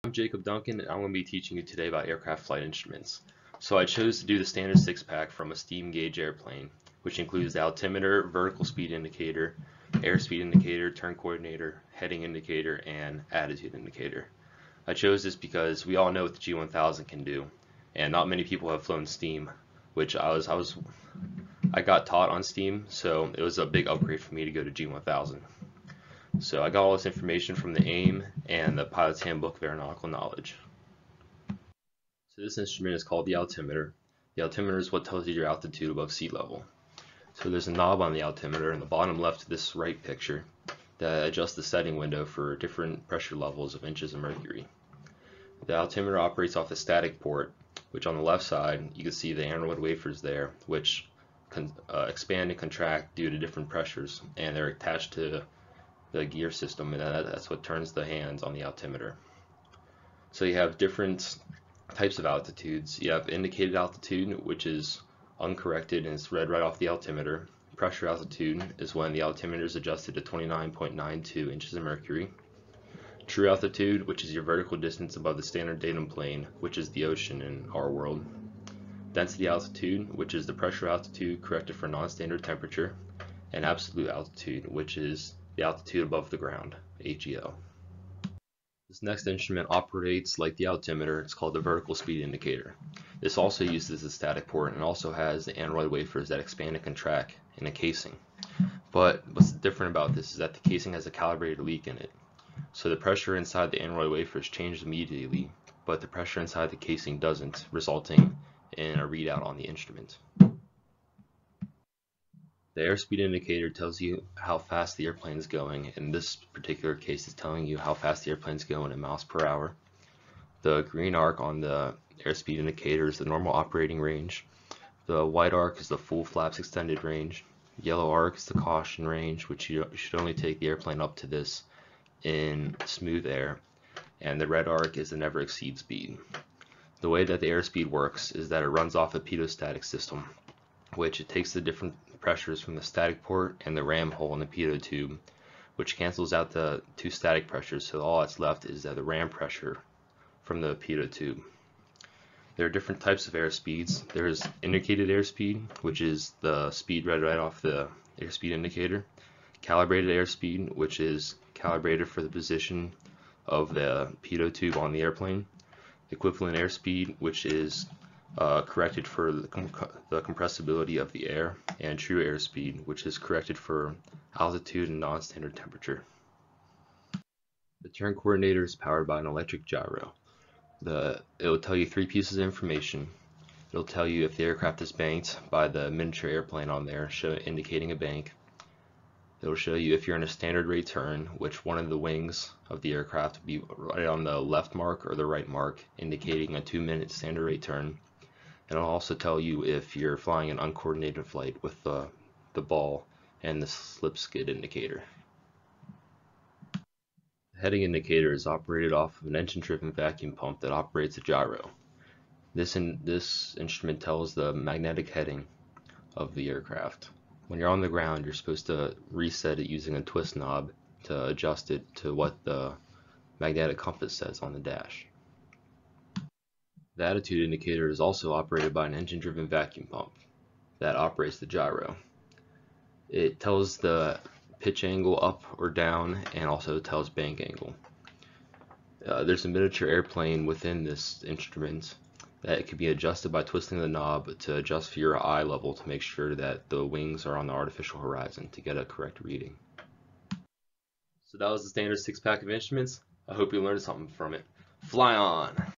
I'm Jacob Duncan, and I'm going to be teaching you today about aircraft flight instruments. So I chose to do the standard six-pack from a steam gauge airplane, which includes the altimeter, vertical speed indicator, airspeed indicator, turn coordinator, heading indicator, and attitude indicator. I chose this because we all know what the G1000 can do, and not many people have flown steam, which I got taught on steam, so it was a big upgrade for me to go to G1000. So I got all this information from the AIM and the Pilot's Handbook of Aeronautical Knowledge. So this instrument is called the altimeter. The altimeter is what tells you your altitude above sea level. So there's a knob on the altimeter in the bottom left of this right picture that adjusts the setting window for different pressure levels of inches of mercury. The altimeter operates off the static port, which on the left side you can see the aneroid wafers there, which expand and contract due to different pressures, and they're attached to the gear system, and that's what turns the hands on the altimeter. So you have different types of altitudes. You have indicated altitude, which is uncorrected and it's read right off the altimeter. Pressure altitude is when the altimeter is adjusted to 29.92 inches of mercury. True altitude, which is your vertical distance above the standard datum plane, which is the ocean in our world. Density altitude, which is the pressure altitude corrected for non-standard temperature. And absolute altitude, which is the altitude above the ground, AGL. This next instrument operates like the altimeter. It's called the vertical speed indicator. This also uses the static port and also has the aneroid wafers that expand and contract in a casing. But what's different about this is that the casing has a calibrated leak in it. So the pressure inside the aneroid wafers changes immediately, but the pressure inside the casing doesn't, resulting in a readout on the instrument. The airspeed indicator tells you how fast the airplane is going. In this particular case, it's telling you how fast the airplane is going in miles per hour. The green arc on the airspeed indicator is the normal operating range. The white arc is the full flaps extended range. Yellow arc is the caution range, which you should only take the airplane up to this in smooth air. And the red arc is the never exceed speed. The way that the airspeed works is that it runs off a pitot-static system, which it takes the different pressures from the static port and the ram hole in the pitot tube, which cancels out the two static pressures, so all that's left is the ram pressure from the pitot tube. There are different types of airspeeds. There's indicated airspeed, which is the speed read right off the airspeed indicator. Calibrated airspeed, which is calibrated for the position of the pitot tube on the airplane. Equivalent airspeed, which is corrected for the compressibility of the air, and true airspeed, which is corrected for altitude and non-standard temperature. The turn coordinator is powered by an electric gyro. It will tell you three pieces of information. It'll tell you if the aircraft is banked by the miniature airplane on there, indicating a bank. It'll show you if you're in a standard rate turn, which one of the wings of the aircraft will be right on the left mark or the right mark, indicating a 2-minute standard rate turn. And it'll also tell you if you're flying an uncoordinated flight with the ball and the slip skid indicator. The heading indicator is operated off of an engine-driven vacuum pump that operates a gyro. This instrument tells the magnetic heading of the aircraft. When you're on the ground, you're supposed to reset it using a twist knob to adjust it to what the magnetic compass says on the dash. The attitude indicator is also operated by an engine-driven vacuum pump that operates the gyro. It tells the pitch angle up or down and also tells bank angle. There's a miniature airplane within this instrument that it can be adjusted by twisting the knob to adjust for your eye level to make sure that the wings are on the artificial horizon to get a correct reading. So that was the standard six-pack of instruments. I hope you learned something from it. Fly on!